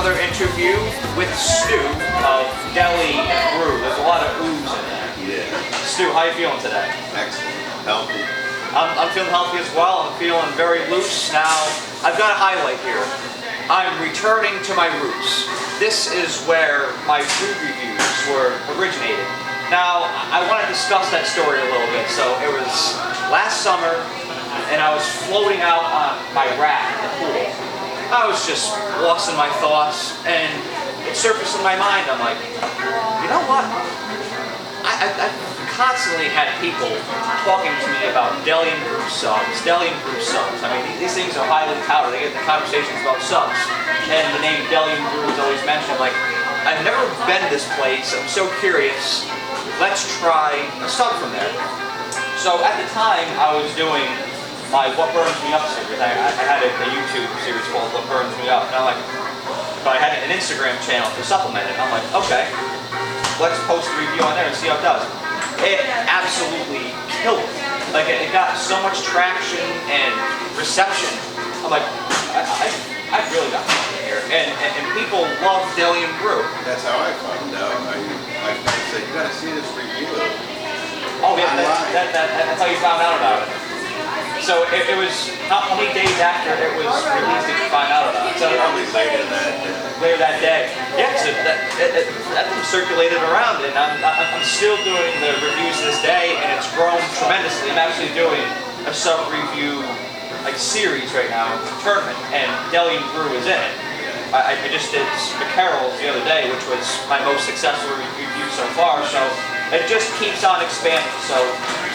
another interview with Stu of Deli Brew. There's a lot of oohs in there. Yeah. Stu, how you feeling today? Excellent. Healthy. I'm feeling healthy as well. I'm feeling very loose. Now, I've got a highlight here. I'm returning to my roots. This is where my food reviews were originated. Now, I want to discuss that story a little bit. So, it was last summer, and I was floating out on my raft in the pool. I was just lost in my thoughts, and it surfaced in my mind. I'm like, you know what? I've constantly had people talking to me about Deli Brew subs, Deli Brew subs. I mean, these things are highly touted. They get the conversations about subs, and the name Deli Brew is always mentioned. Like, I've never been to this place. I'm so curious. Let's try a sub from there. So at the time, I was doing my What Burns Me Up series. I had a YouTube series called What Burns Me Up, and I'm like, but I had an Instagram channel to supplement it. I'm like, okay, let's post a review on there and see how it does. It absolutely killed it. Like, it got so much traction and reception. I'm like, I really got something here. And people love Deli and Brew. That's how I found out. My friend said, you gotta see this review. Oh yeah, that's how you found out about it. So it was how many days after it was released did you find out about it? So probably later that day. Later that day. Yeah, so that thing circulated around, and I'm still doing the reviews to this day, and it's grown tremendously. I'm actually doing a sub review series right now, tournament, and Deli Brew is in it. I just did McCarroll's the other day, which was my most successful review so far. So it just keeps on expanding. So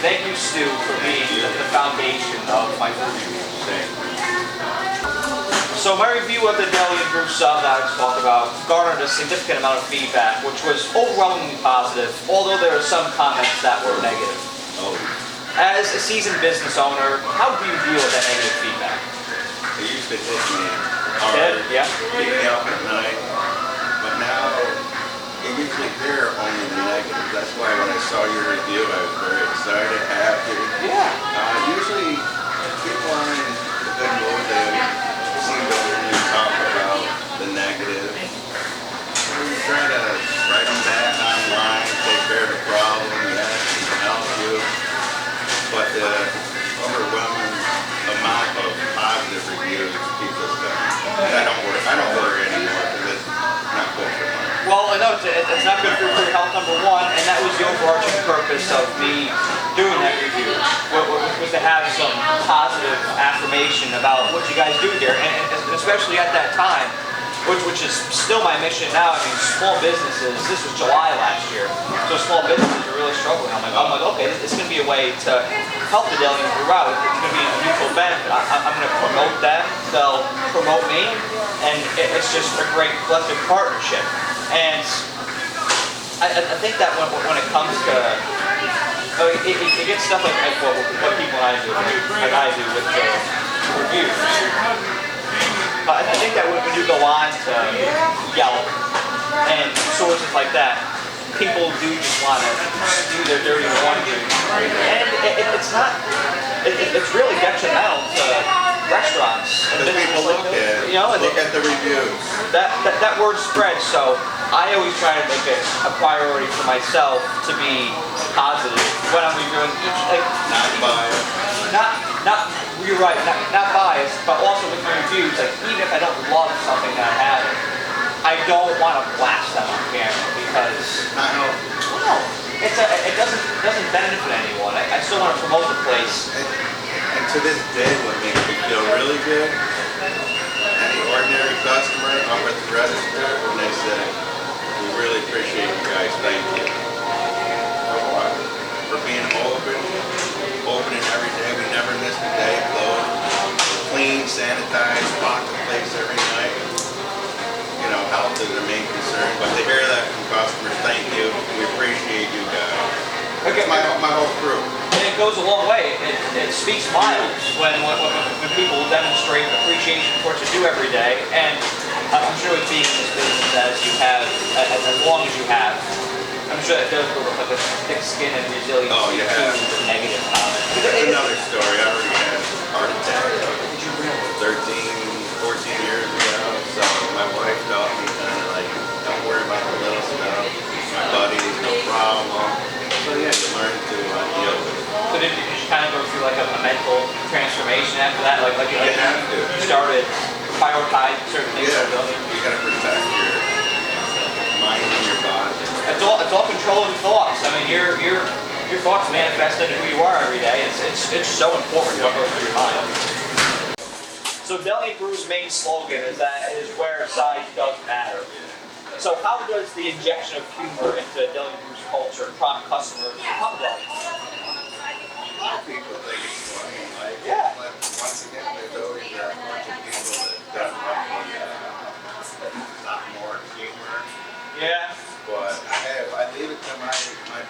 thank you, Stu, for being the foundation of my reviews. So my review of the Deli Brew sub that I just talked about garnered a significant amount of feedback, which was overwhelmingly positive, although there were some comments that were negative. Oh. As a seasoned business owner, how do you deal with that negative feedback? It used to hit me hard, yeah. Keep me up at night, but now you usually hear only the negatives. That's why when I saw your review, I was very excited, happy. Yeah. Usually people aren't in a good mood. They seem to only talk about the negative. We try to write them back online, take care of the problem, yes, we can help you. But the overwhelming amount of positive reviews keeps us going. I don't worry anymore because it's not good for me. Well, I know it's not good for your health, number one, and that was the overarching purpose of me doing that review, was to have some positive affirmation about what you guys do here, and especially at that time, which is still my mission now. I mean, small businesses, this was July last year, so small businesses are really struggling. I'm like, okay, this is going to be a way to help the Deli Brew out. It's going to be a mutual benefit. I'm going to promote them, they'll promote me, and it's just a great collective partnership. And I think that when it comes to, it gets stuff like what people and I do, with the reviews. But I think that when you go on to Yelp and sources like that, people do just want to do their dirty laundry, and it's really detrimental to restaurants and businesses like those. You know, look at the reviews. That word spreads. So I always try to make it a priority for myself to be positive when I'm reviewing each. Not biased. You're right. Not biased, but also with my reviews. Like, even if I don't love something that I have, I don't want to blast them on camera because not healthy. No, it doesn't benefit anyone. I still want to promote the place. And to this day, what makes me feel really good, any ordinary customer up at the register, when they say, we really appreciate you guys, thank you. For being opening every day, we never missed a day, closed, clean, sanitized, lock the place every night. You know, health is the main concern, but to hear that from customers, thank you, we appreciate you guys. Okay. My whole crew. And it goes a long way. It speaks miles when people demonstrate appreciation for what you do every day. And I'm sure with being in this business as you have, as long as you have, I'm sure it does look like a thick skin and resilience to negative comments. That's another story. I already had a heart attack 13, 14 years ago. So my wife taught me through like a mental transformation after that? Like You have to. you started prioritizing certain things. Yeah, you gotta protect your mind and your body. It's all controlling thoughts. I mean, your thoughts manifest into who you are every day. It's so important what goes through your mind. So Deli Brew's main slogan is where size does matter. So how does the injection of humor into Deli Brew's culture prompt customers to come to Deli? A lot of people think it's funny. Like, Yeah. but once again, there's always a bunch of people that don't like not more humor. Yeah. But I leave it to my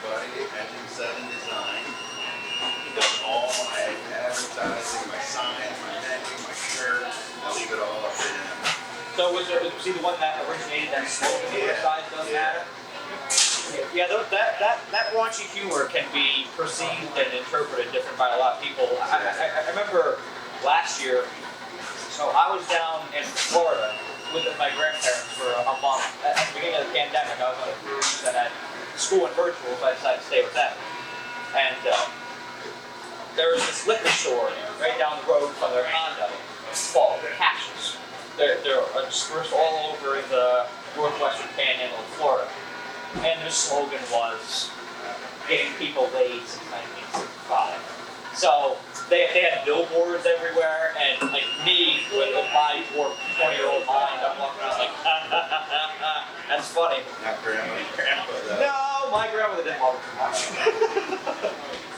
buddy at Set and Design. He does all my advertising, my signs, my menu, my shirts. I leave it all up to him. So was he the one that originated that slogan, where size does matter? Yeah, that raunchy humor can be perceived and interpreted different by a lot of people. I remember last year, so I was down in Florida with my grandparents for a month. At the beginning of the pandemic, I was on a cruise and at school and virtual, so I decided to stay with them. And there was this liquor store right down the road from their condo called Caches. They're dispersed all over the northwestern panhandle of Florida. And their slogan was getting people laid since 1965. So they had billboards everywhere, and like me with my poor 20-year-old mind, I'm walking around like, that's funny. Not grandpa though. No, my grandmother didn't love it too much.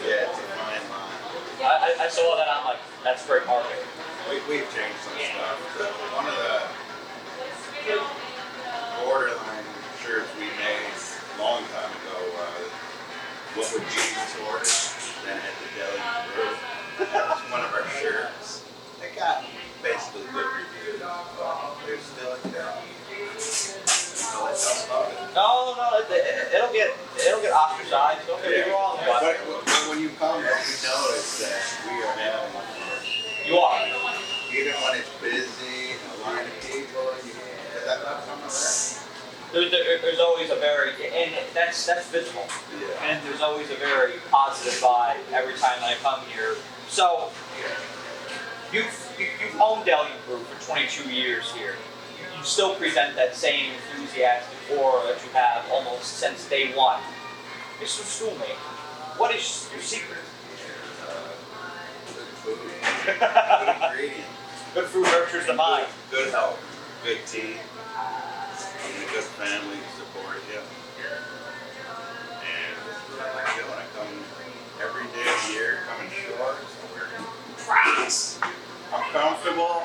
Yeah, it's a fine line. I saw that, I'm like, that's great marketing. We've changed some stuff. So one of the borderline shirts we made a long time ago was "What would Jesus order?" Then at the Deli Brew. That was one of our shirts. It got basically good reviews. There's still a No, it'll get ostracized. Don't get me wrong, But when you come, you notice that we are having fun. you are. Even when it's busy and a line of people, that's not coming back. There's always a very, and that's visible. Yeah. And there's always a very positive vibe every time that I come here. So you've owned Deli Brew for 22 years here. You still present that same enthusiastic aura that you have almost since day one. Mr. Stulmaker, what is your secret? Good food. Good ingredients. Good food nurtures the mind. Good health. Good tea. And a good family to support you. And this is what I like doing. I come every day of the year, come in shorts, I'm wearing Crocs. I'm comfortable.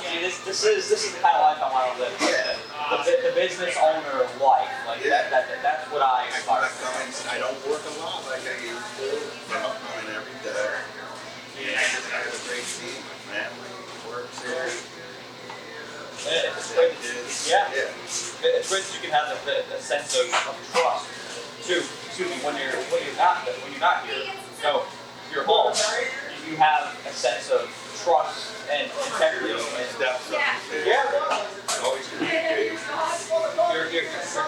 See, this is the kind of life I want to live. Yeah. The business owner life. Like Yeah. that's what I aspire to. I don't work a lot like I used to, but I'm coming every day. And I just have a great team. My family works here. It's great. Yeah. Yeah. It's great that you can have a sense of trust too. Excuse me, when you're not here, so you're home, you have a sense of trust and integrity. Steps up. Yeah. Always communicate. You're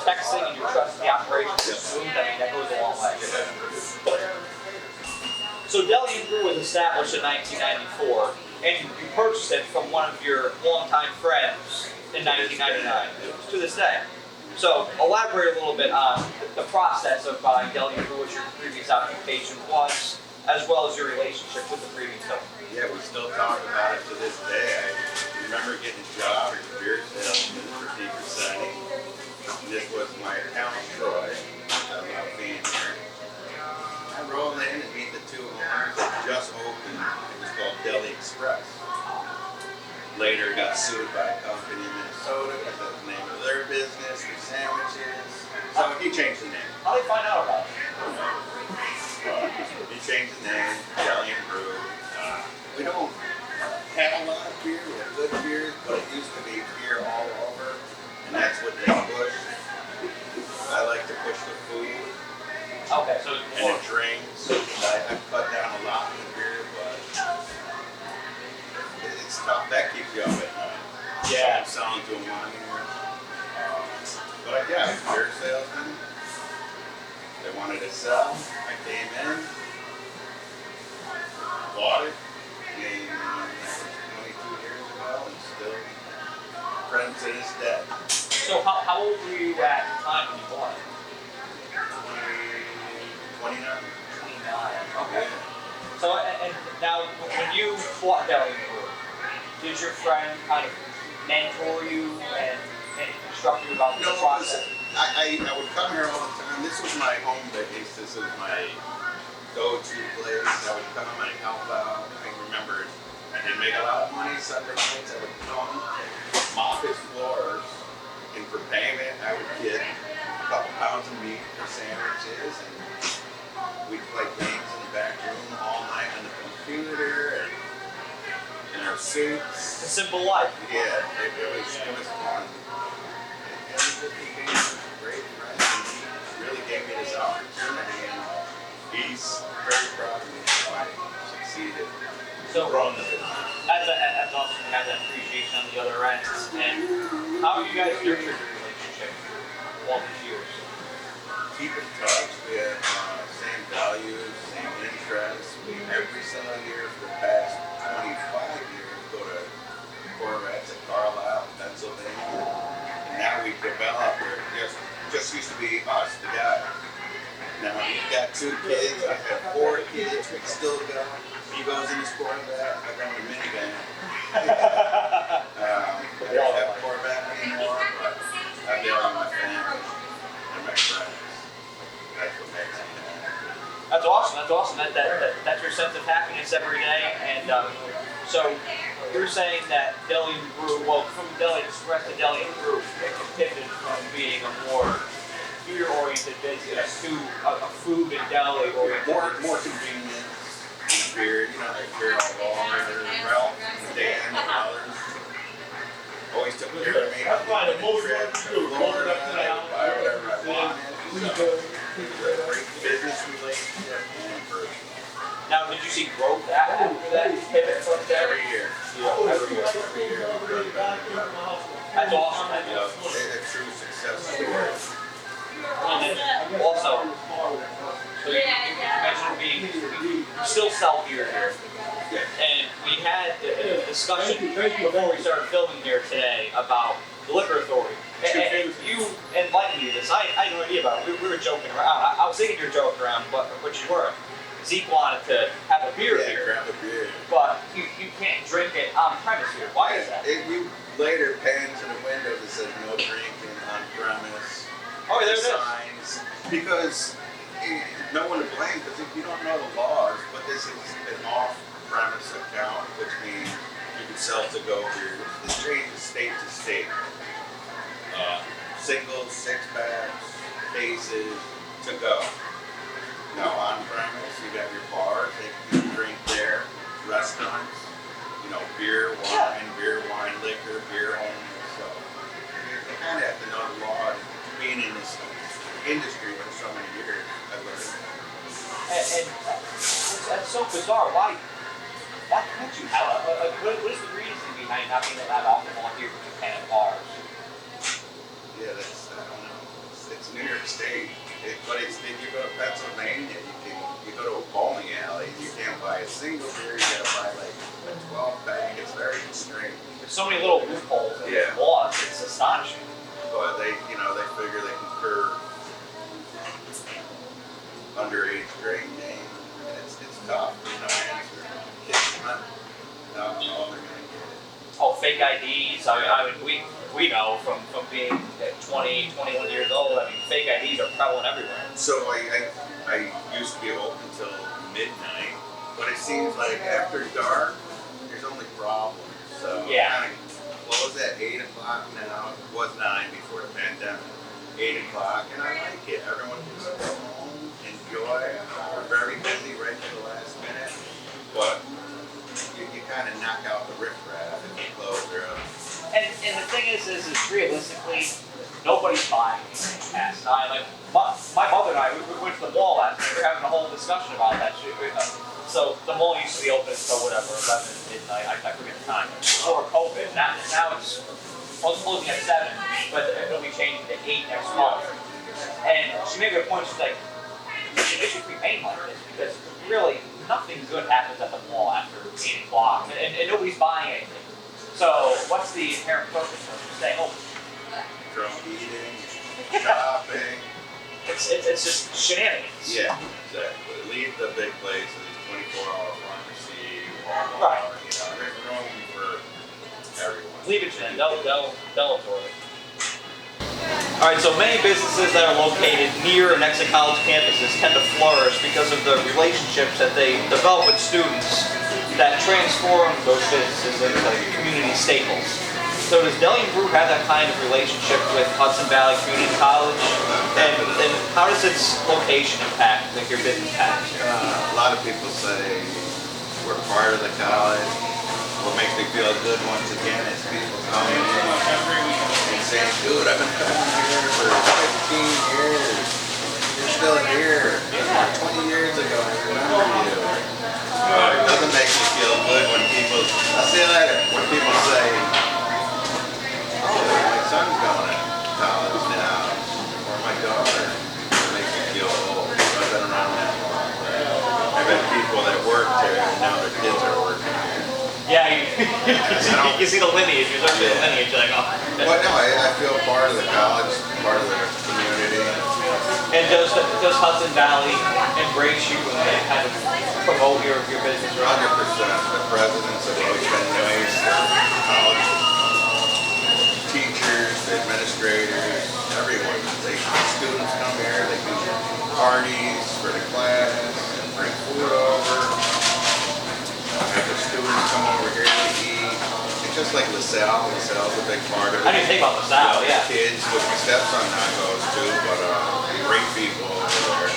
texting and you're trusting the operation is smooth. I mean, that goes a long way. So Deli Brew was established in 1994, and you purchased it from one of your longtime friends in 1999 to this day. So elaborate a little bit on the process of buying Deli Brew, what your previous occupation was, as well as your relationship with the previous company. Yeah, we still talk about it to this day. I remember getting a job as a beer salesman for Deeper Setting. This was my account, Troy. I love being here. I rolled in and meet the two owners that just opened. It was called Deli Express. Later got sued by a company in Minnesota because that was the name of their business, their sandwiches. So he changed the name. How do they find out about it? He changed the name, Deli Brew. We don't have a lot of beer, we have good beer, but it used to be beer all over, and that's what they push. I like to push the food. Okay, so And the drinks. I've cut down a lot in the beer, but it's tough. That keeps you up at night. Yeah. I'm selling to a minor. But yeah, I was a beer salesman. They wanted to sell. I came in. bought it in 22 years ago and still friends to this day. So how old were you at the time when you bought it? 29. 29. Okay. So and now when you bought Deli Brew, did your friend kind of mentor you and instruct you about the process? I would come here all the time. This was my home base. This was my go-to place. I would come and help out. I remember I didn't make a lot of money Sunday nights. I would come, mop his floors, and for payment, I would get a couple pounds of meat for sandwiches, and we'd play games in the back room all night on the computer and in our suits. A simple life. Yeah, it was fun. And he became a great friend, and he really gave me this opportunity, and he's very proud of me how I succeeded. So growing the business. That's awesome to have that appreciation on the other end. And how have you guys nurtured your relationship all these years? Keep in touch. We have same values, same interests. We every single year for the past 25 years go to Corvettes at Carlisle, Pennsylvania. And now we've developed where it just used to be us, the guys. Now we've got 2 kids, I have 4 kids, we still go. He goes in his Corvette, I go in a minivan. I don't have a Corvette anymore, but I'm there with my family and my friends. That's what makes me happy. That's awesome. That's awesome. That's your sense of happiness every day. And so you're saying that Deli Brew, well, from Deli Express to Deli Brew, pivoted from being a more beer-oriented business to a food and deli-oriented. More convenient. Beer, you know, like beer alcohol, Ralph, Dan, and others. Always took care of me. I find the most trip to Florida, I would buy whatever I wanted. So, it was a great business relationship and personal. Now, did you see growth after that pivot from there? Every year. Every year. That's awesome. A true success story. And then also, so you mentioned you still sell beer here. And we had a discussion before we started filming here today about the liquor authority. And you enlightened me to this. I had no idea about it. We were joking around. I was thinking you were joking around, but you weren't. Zeke wanted to have a beer here. Grab a beer. But you can't drink it on premise here. Why is that? You later pan to the window that says no drinking on premise. Oh, there it is. Signs. Because no one to blame, because if you don't know the laws, but this is an off-premise account, which means you can sell to-go beers. This changes state to state. Singles, 6-packs, cases, to go. Now on-premise, you got your bars, they can drink there. Restaurants, you know, beer, wine, liquor, beer only. So you kind of have to know the law. Being in this industry for so many years, I've learned. And that's so bizarre. Why can't you have what is the reason behind not being allowed alcohol here in Japan bars? Yeah, I don't know. It's New York State, but if you go to Pennsylvania, you go to a bowling alley, you can't buy a single beer. You gotta buy like a 12-pack. It's very constrained. There's so many little loopholes in the laws. It's astonishing. But they figure they can curb underage drinking, and it's tough. No answer. Kids want alcohol, they're gonna get it. Oh, fake IDs. I mean, we know from being 20, 21 years old. I mean, fake IDs are prevalent everywhere. So I used to be open until midnight, but it seems like after dark, there's only problems. So yeah. Close at 8 o'clock now. It was 9 before the pandemic. 8 o'clock, and I like it. Everyone can go home, enjoy. We're very busy right to the last minute, but you kind of knock out the riffraff if you close early. And the thing is realistically, nobody's buying anything past 9. Like my mother and I, we went to the mall last night. We were having a whole discussion about that shit. So the mall used to be open until whatever, 11 midnight. I forget the time. Before COVID. Now it's closing at 7, but it'll be changing to 8 next month. And she made a point. She's like, it should remain like this because really nothing good happens at the mall after 8 o'clock, and nobody's buying anything. So what's the inherent purpose of staying open? Drunk eating, shopping. It's just shenanigans. Yeah, exactly. Leave the big places, 24-hour pharmacy, Walmart. Right. You know, there's room for everyone. Leave it to them. They'll absorb it. All right, so many businesses that are located near and next to college campuses tend to flourish because of the relationships that they develop with students that transform those businesses into community staples. So does Deli Brew have that kind of relationship with Hudson Valley Community College? And how does its location impact your business patterns? A lot of people say we're part of the college. What makes me feel good once again is people coming in and saying, dude, I've been coming here for 15 years. You're still here. 20 years ago, I remember you. It doesn't make me feel good when people, I'll see you later, when people say, oh, my son's going to college now, or my daughter. It makes me feel old. I've been around that long. I've had people that worked here and now their kids are working here. Yeah, you see the lineage, you're looking at the lineage, you're like, oh. Well, no, I feel part of the college, part of the community. And does Hudson Valley embrace you and kind of promote your business? 100%. The presidents have always been nice. College teachers, administrators, everyone. Students come here, they do parties for the class, and bring food over. Have the students come over here to eat. It's just like LaSalle. LaSalle's a big part of it. I didn't think about LaSalle, yeah. Kids, with my stepson now goes too, but great people over there.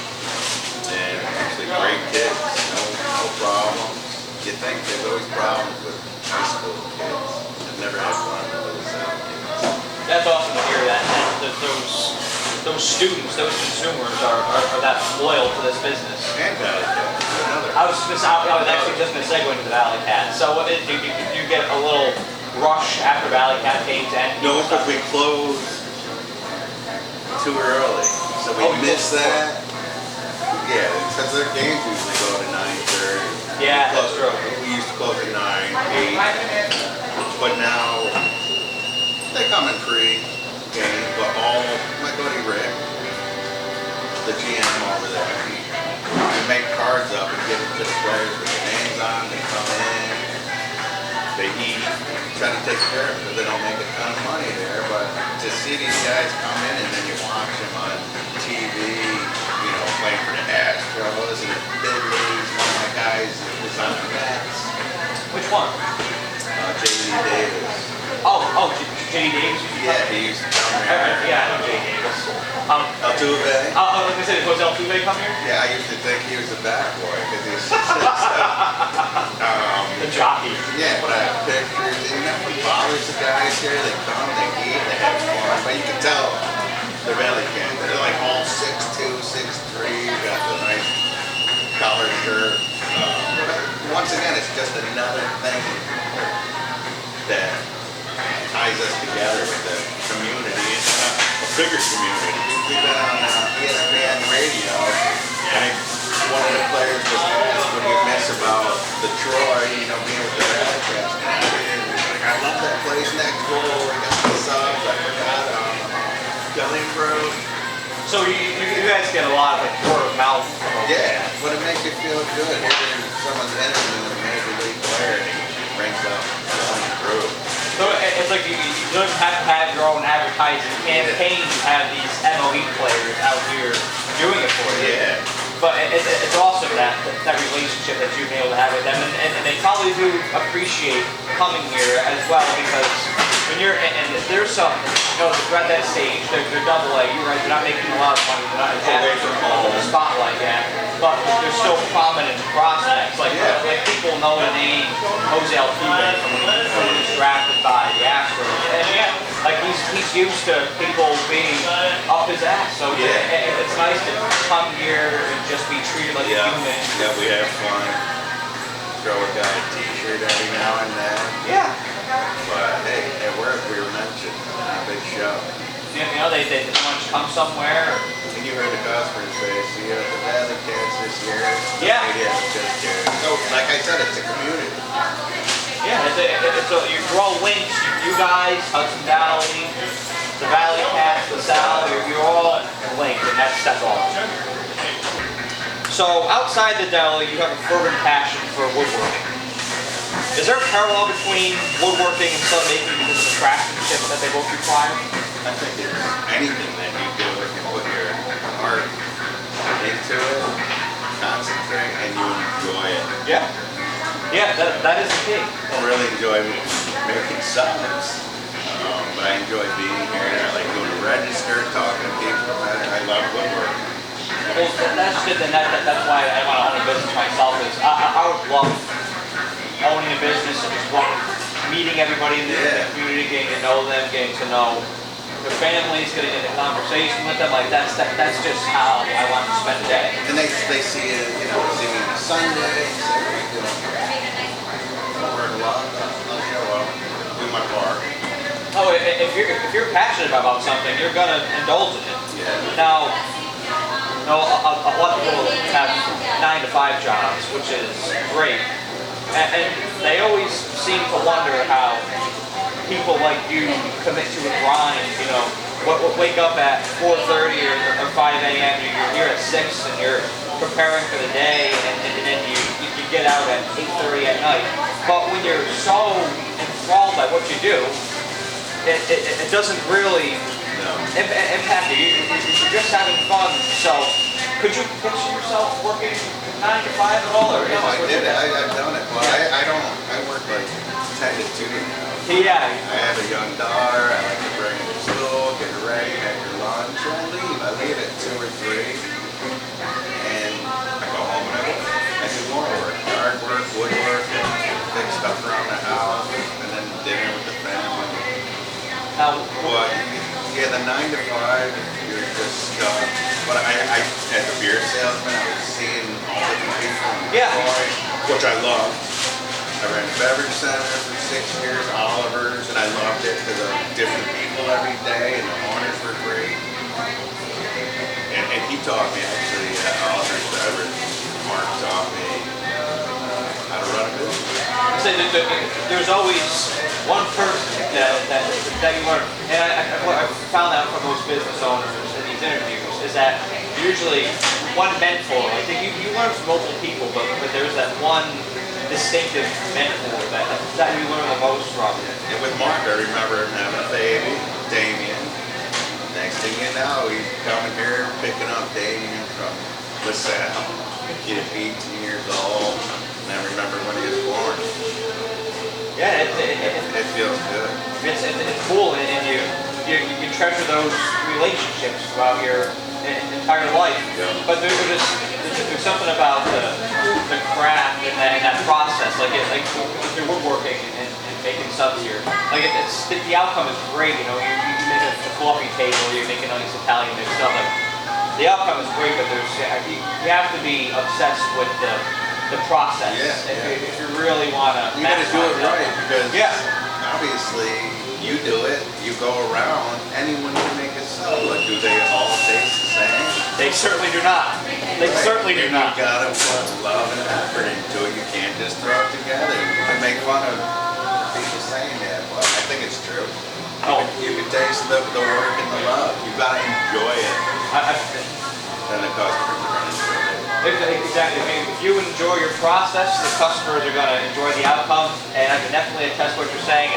And actually great kids, no problems. You think there's always problems with high school kids. I've never had one with the LaSalle kids. That's awesome to hear that those students, those consumers are that loyal to this business. And Valley Cats, another. I was actually just going to segue into the Valley Cat. So do you get a little rush after Valley Cat games end? No, because we close too early. So we miss that. Yeah, because their games usually go to 9:30. Yeah, that's true. We used to close at 9, 8. But now they come in pre-game, but all my buddy Rick, the GM over there, we make cards up and give them to the players with their names on. They come in, they eat, try to take care of it because they don't make a ton of money there. But to see these guys come in and then you watch them on TV, you know, playing for the Astros and the big leagues. One of my guys was on the Mets. Which one? J.D. Davis. J.D. Davis? Yeah, he used to come here. Yeah, I know J.D. Davis. Altuve? I was going to say, was Altuve come here? Yeah, I used to think he was a bad boy because he's the jockey. Yeah, but I have pictures, and that one bothers the guys here. They come, they eat, they have fun, but you can tell the Valley Cats. They're like all 6'2", 6'3", got the nice collar shirt. Once again, it's just another thing that ties us together with the community. It's a bigger community. We've been on ESPN radio, and one of the players was asked what he missed about the Troy, you know, being with the Valley Cats. I love that place next door. We got the subs. I forgot Deli Brew. So you guys get a lot of like word of mouth. Yeah, but it makes you feel good. Hearing someone's interviewing a major league player and he brings up Deli Brew. So it's like you don't have to have your own advertising campaign. You have these MLB players out here doing it for you. Yeah. But it's awesome that relationship that you've been able to have with them, and they probably do appreciate coming here as well because when you're and there's some, you know, they're at that stage, they're double A. You're right, they're not making a lot of money, they're not Away from home. the spotlight yet, but they're still prominent prospects. Like people know the name Jose Altuve from when he was drafted by the Astros, and yeah, like he's used to people being up his ass. So it's nice to come here and just be treated like a human. Yeah, we have fun. Throw a guy a t-shirt every now and then. Yeah. But hey, at work we were mentioned on a big show. You know, they want you to come somewhere. And you heard the customers say, see you at the Valley Cats. you're all links. You guys, Hudson Valley, the Valley Cats, the Sal, you're all linked, and that's awesome. So outside the deli, you have a fervent passion for woodworking. Is there a parallel between woodworking and Stulmaker because of the craftsmanship that they both require? I think it's anything that you do, if you put your heart into it, concentrate, and you enjoy it. Yeah. Yeah, that is the key. I don't really enjoy making subs, but I enjoy being here. I like going to register, talking to people. I love woodworking. Well, that's good, and that's why I want to own a business myself. Is I would love owning a business and just meeting everybody in the community, getting to know them, getting to know their families, getting into conversation with them. Like that's just how I want to spend the day. And they see it, see me on Sundays. Work a lot. I'll show up, do my part. Oh, if you're passionate about something, you're gonna indulge in it. Yeah. Now, a lot of people have 9-to-5 jobs, which is great, and they always seem to wonder how people like you commit to a grind. Wake up at 4:30 or 5 a.m. You're here at 6 and you're preparing for the day, and then you get out at 8:30 at night. But when you're so enthralled by what you do, it doesn't really impact you. You're just having fun. So, could you picture yourself working 9-to-5 at all? Or no, I did it. I've done it. Well, I work like 10 to 2 now. Yeah. I have a young daughter. I like to bring her to school, get her ready, have her lunch, and I leave. I leave at 2 or 3, and I go home and I do more work. Yard work, woodwork, fix stuff around the house, and then dinner with the family. Now, But yeah, the 9-to-5, you're just stuck. But I as a beer salesman, I was seeing all different people in Detroit, which I love. I ran a beverage center for 6 years, Oliver's, and I loved it because of different people every day, and the owners were great. And he taught me actually at Oliver's Beverage. Mark taught me how to run a business. So there's always one person that you learn, and what I've found out from most business owners in these interviews is that usually one mentor. I think you learn from multiple people, but there's that one distinctive mentor that you learn the most from. And with Mark, I remember him having a baby, Damien. Next thing you know, he's coming here picking up Damien from LaSalle. Kid 18 years old, and I remember when he was born. Yeah, it feels good. It's cool, and you treasure those relationships throughout your entire life. Yeah. But there's something about the craft and that process. Like if you're woodworking and making subs here, like the outcome is great. You make a coffee table, you make a nice Italian mix stuff. Like the outcome is great, but you have to be obsessed with the process. If you really want to. You got to do it right because obviously you do it. You go around. Anyone can make a sub. Like, do they all taste the same? They certainly do not. They certainly do not. You gotta put love and effort into it. You can't just throw it together. You can make fun of people saying that, but I think it's true. You can taste the work and the love. You gotta enjoy it. Then the customers are gonna enjoy it. Exactly. I mean, if you enjoy your process, the customers are going to enjoy the outcome, and I can definitely attest to what you're saying.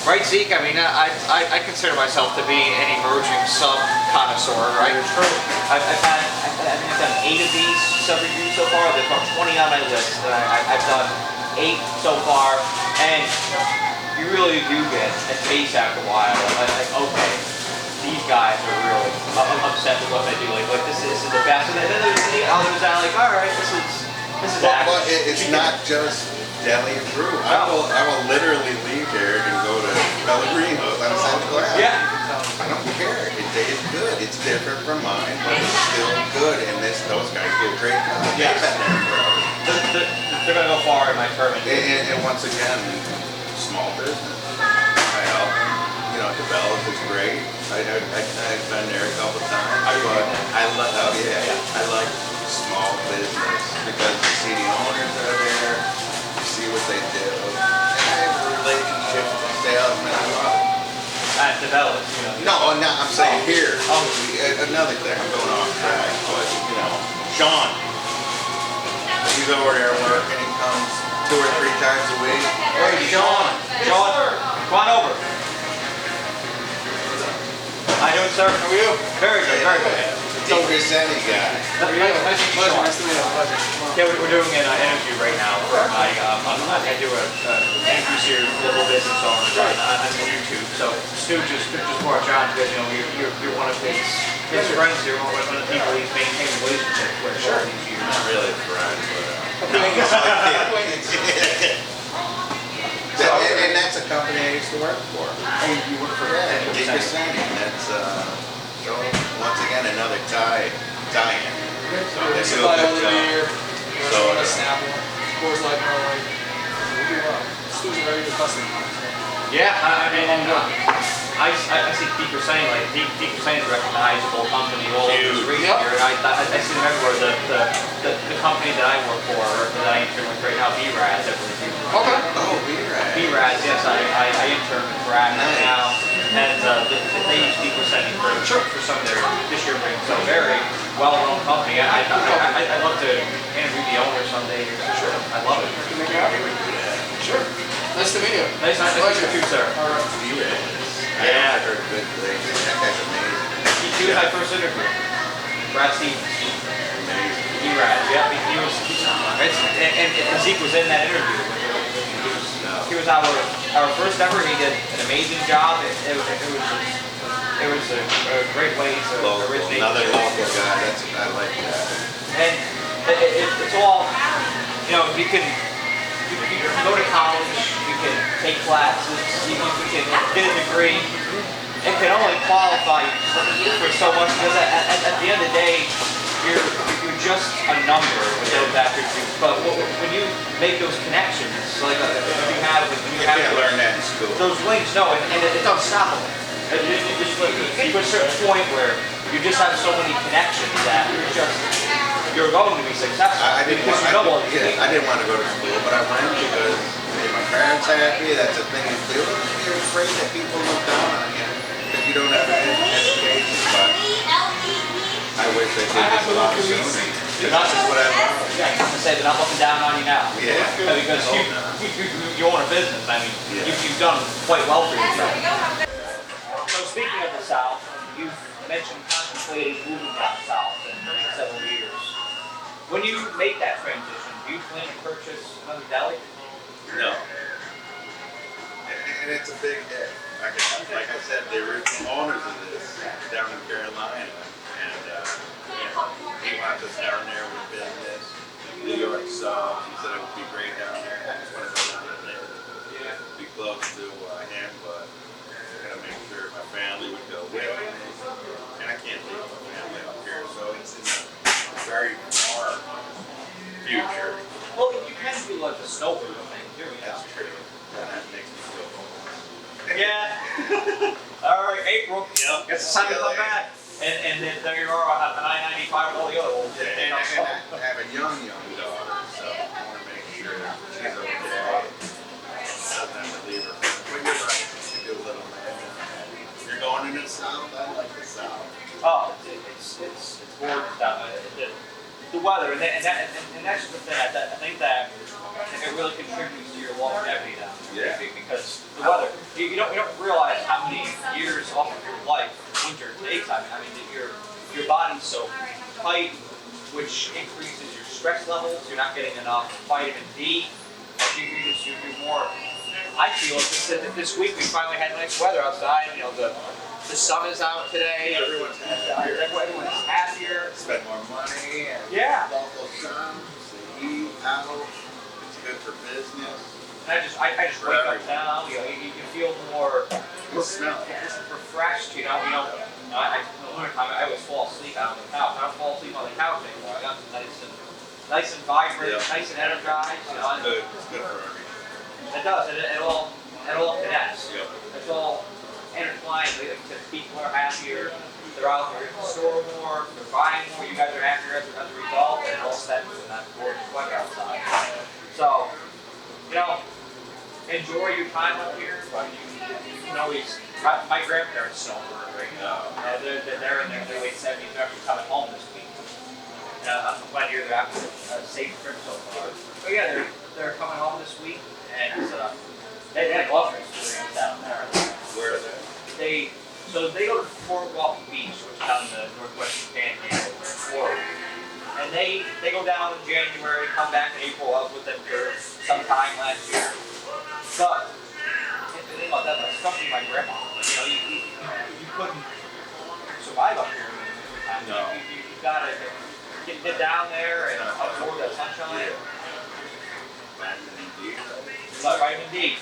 Right, Zeke? I mean, I consider myself to be an emerging sub connoisseur, right? True. I've done 8 of these sub reviews so far. There's about 20 on my list, and I've done 8 so far, and you really do get a taste after a while. Like, okay, these guys are really upset with what they do. Like this is the best. And then there's the others that are like, all right, this is But it's not just Deli Brew. I will literally leave here and go to Pellegrino's on Central Ave. Yeah. I don't care. It tastes good. It's different from mine, but it's still good. And those guys do a great job. Yeah. They've been there forever. They're going to go far in my term. And once again, small business. I help them. Develop is great. I've been there a couple times. But I like small business because you see the owners that are there, you see what they do. that develops, No, I'm saying here. Oh. Another thing, I'm going off track, but Sean, he's over there working. He comes 2 or 3 times a week. Hey, Sean, come on over. How you doing, sir? How are you? Very good, very good. This any guy. Nice to meet you, Sean. Yeah, we're doing an interview right now for my, I do an interview series with local business owners on YouTube. So Stu just brought John because, you're one of his friends here, one of the people he's maintained a relationship with for all these years. Not really friends, but and that's a company I used to work for. Oh, you work for that? Zeke and I. That's so once again another tie-in. So they do a good job. So Coors Light, we do well. Stu's a very good customer. Yeah, I see people saying is a recognizable company all over this region here, and I see them everywhere. The company that I work for, or that I intern with right now, B-Raz, I believe. okay. Oh, B-Raz. B-Raz, yes, I intern with Brad right now, and they use people sending for some of their this year brings. So very well-known company. I'd love to interview the owner someday. Sure, I love it. Sure. Nice to meet you. Nice to meet you too, sir. All right. B-Raz. Yeah. I heard good things. That guy's amazing. He was my first interview. Brad Stevens. Amazing. B-Raz, yeah, he was, and Zeke was in that interview. He was our first ever. He did an amazing job. It was a great way to originate. Another local guy. I like that. And it's all, you can go to college, you can take classes, you can get a degree. It can only qualify you for so much because at the end of the day, you're just a number with those attributes. But when you make those connections, like when you have learn that in school. Those links, no, and it's unstoppable. You get to a certain point where you just have so many connections that you're going to be successful. I didn't want to go to school, but I went because made my parents happy. That's a thing you do. You're afraid that people look down on you because you don't have an education. But I wish I did this a lot sooner. That's just what I learned. Yeah, I have to say they're not looking down on you now. Yeah. Because you own a business. I mean, you've done quite well for yourself. So speaking of the South, you've mentioned contemplating moving down south in the next several years. When you make that transition, do you plan to purchase another deli? No. And it's a big hit. Like I said, the original owners of this down in Carolina, and he wants us down there with business. New York South, he said it would be great down there. I just want to go down there. Yeah, be close to him, but I gotta make sure my family would go with me. And I can't leave my family up here, so it's in a very far future. Well, you can do like the snowbird thing too. That's true. That makes me feel cold. Yeah. All right, April. Yep. It's time to come back. And then there you are on I-95 and all the other old things. And I have a young daughter, so I want to make sure she's okay. Doesn't have to leave her. But you're right. You do a little bit. You're going into the South. I like the South. Oh, it's gorgeous down there. The weather, and that's the thing. I think that it really contributes to your longevity down there. Yeah. Because the weather, you don't realize how many years off of your life winter takes. I mean, your body's so tight, which increases your stress levels. You're not getting enough vitamin D. You're more. I feel this week we finally had nice weather outside. The sun is out today. Everyone's happier. Everyone's happier. Spend more money and local sun, eat out. It's good for business. And I just wake up now. You feel more. You smell it. It's refreshed. In the wintertime I always fall asleep out on the couch. I don't fall asleep on the couch anymore. I got nice and vibrant, nice and energized. It's good for everything. It does. It all connects. Yep. It's all intertwined. People are happier. They're out there in the store more. They're buying more. You guys are happier as a result, and it all stems from that gorgeous weather outside. So, enjoy your time up here, but you can always My grandparents still work right now. They're in their late 70s. They're actually coming home this week. I'm glad to hear they're having a safe trip so far. But yeah, they're coming home this week, and they had golf experience down there. Where are they? So they go to Fort Walton Beach, which is down in the northwestern panhandle of Florida. And they go down in January, come back in April. I was with them for some time last year. But the thing about that, especially my grandma, you couldn't survive up here. No. You gotta get down there and absorb that sunshine. Vitamin D. Vitamin D.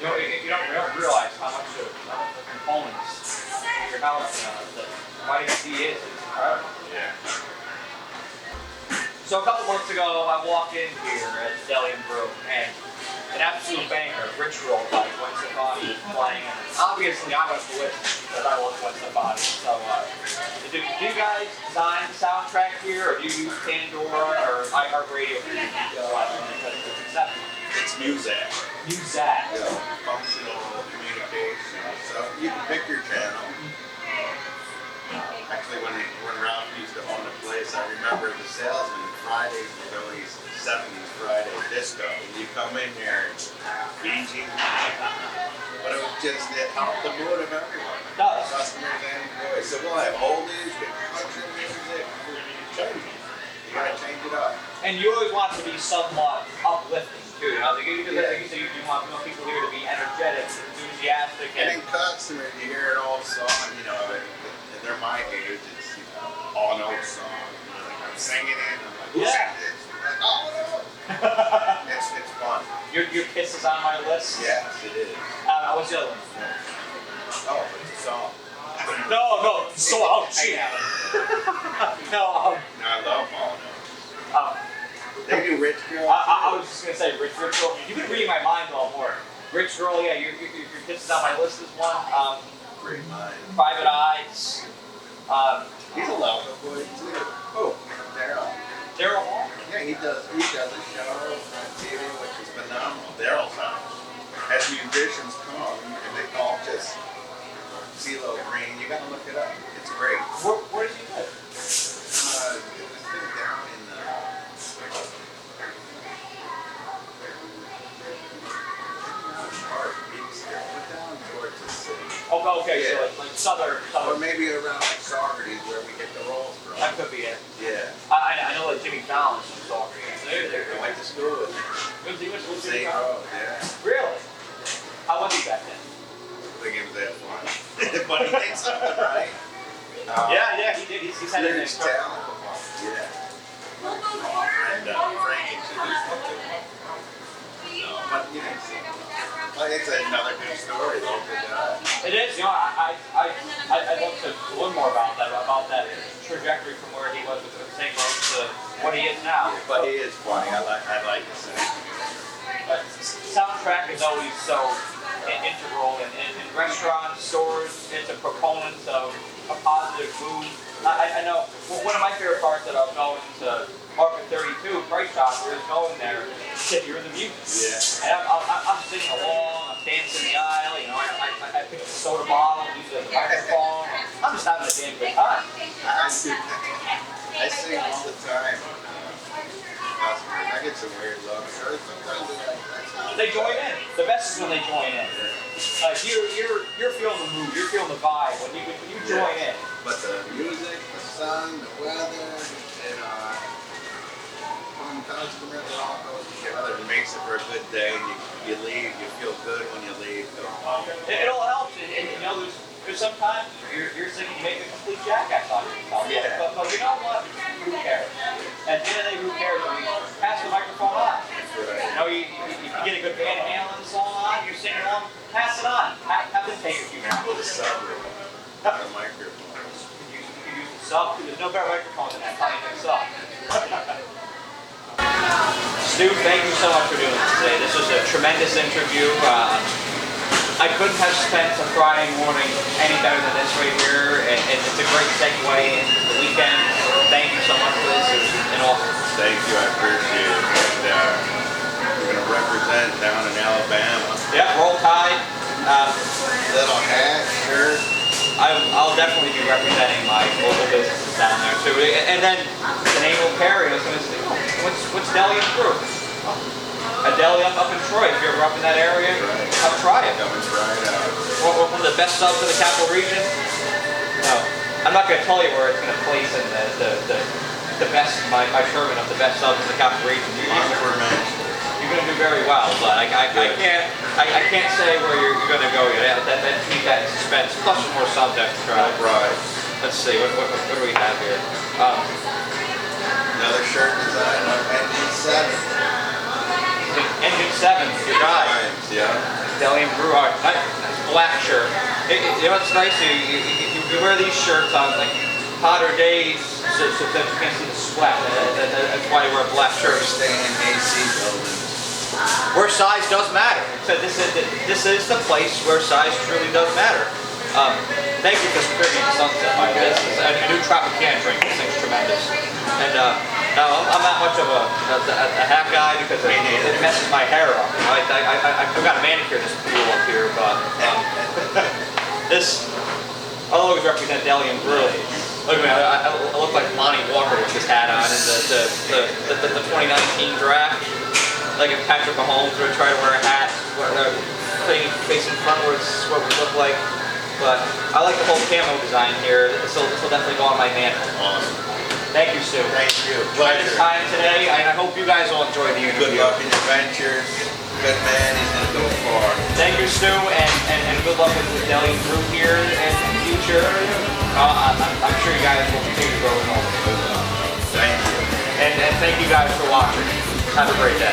You don't realize how much the components in your health that vitamin D is. It's incredible. Yeah. So a couple months ago, I walked in here at Deli Brew, and an absolute banger, Rich Roll by Gwen Stefani was playing. And obviously, I went to listen because I love Gwen Stefani. So, do you guys design the soundtrack here, or do you use Pandora or iHeartRadio for your because it's accepted? It's music. Muzak. Functional communication. So you can pick your channel. Actually, when Ralph used to own the place, I remember the salesman Fridays was always 70s Friday disco. You come in here and BG. But it was just, it helped the mood of everyone. It does. Customers and employees. So we'll have oldies, we have country music, change it. You gotta change it up. And you always want to be somewhat uplifting too. You want people here to be energetic, enthusiastic, And in customers, you hear an old song, and they're my age, it's all an old song. I'm singing it, I'm like, who's yeah. this? Like, oh no. It's fun. Your Kiss is on my list. Yes, it is. What's the other one? Oh, it's a song. No, so oh shit. No, I love all they do Rich Girl. I was just gonna say Rich Girl. You've been reading my mind a lot more. Rich Girl, yeah, your Kiss is on my list is one. Great mind. Private Eyes. He's a local boy too. Oh, Daryl. Daryl Hall? Yeah, he does a show on TV, which is phenomenal. Daryl's on. As musicians come, and they all just CeeLo Green. You gotta look it up. It's great. Where does he live? It was down in down towards the city. Oh, okay, Yeah. so like southern. Or maybe around like Saugerties where we get the rolls from. That could be it. Yeah. I know like Jimmy Fallon's from Saugerties. I went to school with him. He went to Same Jimmy Fallon? road, yeah. Really? How was he back then? I think it was that fun. But he did something right. Yeah, he did. He's had a Huge talent. Yeah. And Frank introduced him to him. But it's another good story though. It is, I'd love to learn more about that trajectory from where he was with the St. Rose to what he is now. But he is funny. I like to say. But soundtrack is always so integral in restaurants, stores. It's a proponent of a positive mood. I know one of my favorite parts that I'll go into Market 32, Price Chopper, is going there to hear the music. Yeah. And I'm singing along, I'm dancing in the aisle, I pick up the soda bottle, use it as a microphone. I'm just having a damn good time. I sing all the time. I get some weird looks. Sometimes they're like, They join in. The best is when they join in. You're feeling the mood, you're feeling the vibe when you join in. But the music, the sun, the weather, and when customers all go together, it makes it for a good day. And you leave, you feel good when you leave. It all helps, and there's sometimes you're singing, you make a complete jackass on yourself. Yeah. But you know what? Who cares? At the end of the day, who cares? I mean, pass the microphone on. Right. You get a good Van Halen song on, you're singing along, pass it on. Have them take a few minutes. With a subwoofer, not a microphone. You can use the sub. There's no better microphone than that tiny thing sub. Stu, thank you so much for doing this today. This was a tremendous interview. I couldn't have spent a Friday morning any better than this right here. It's a great segue into the weekend. Thank you so much for this. It was an awesome. Thank you, I appreciate it. And we're going to represent down in Alabama. Yeah, Roll Tide. definitely be representing my local businesses down there too. And then the name will carry. I was going to say, oh, what's Deli Brew? A deli up in Troy. If you're ever up in that area, come try it. Come and try it out. One of the best subs in the capital region. No, I'm not going to tell you where it's going to place in the best, my Sherman of the best subs in the capital region. You're going to do very well, but I can't say where you're going to go yet. That keep that in suspense. Plus, there's more subs after try. Right. Let's see, what do we have here? Another shirt design on Engine 7. Engine 7, your guy. Yeah. Deli Brew, nice black shirt. You know what's nice? You wear these shirts on like hotter days so that you can't see the sweat. That's why you wear black shirts. Staying in AC buildings. Where size does matter. So this is the place where size truly does matter. Thank you for bringing the Sunset, by the way. This is a new Tropicana drink. This thing's tremendous. And now I'm not much of a hat guy because it messes my hair up. I've got a manicure this pool up here, but this I'll always represent Deli and Brew. Look at me, I look like Lonnie Walker with this hat on in the 2019 draft. Like if Patrick Mahomes would try to wear a hat, facing frontwards, what we look like. But I like the whole camo design here. This will definitely go on my mantle. Awesome. Thank you, Stu. Thank you. Pleasure. This time today, and I hope you guys will enjoy the interview. Good luck in your ventures. Good man, he's going to go far. Thank you, Stu, and good luck with Deli Brew here in the future. I'm sure you guys will continue to grow and all. Thank you. And thank you guys for watching. Have a great day.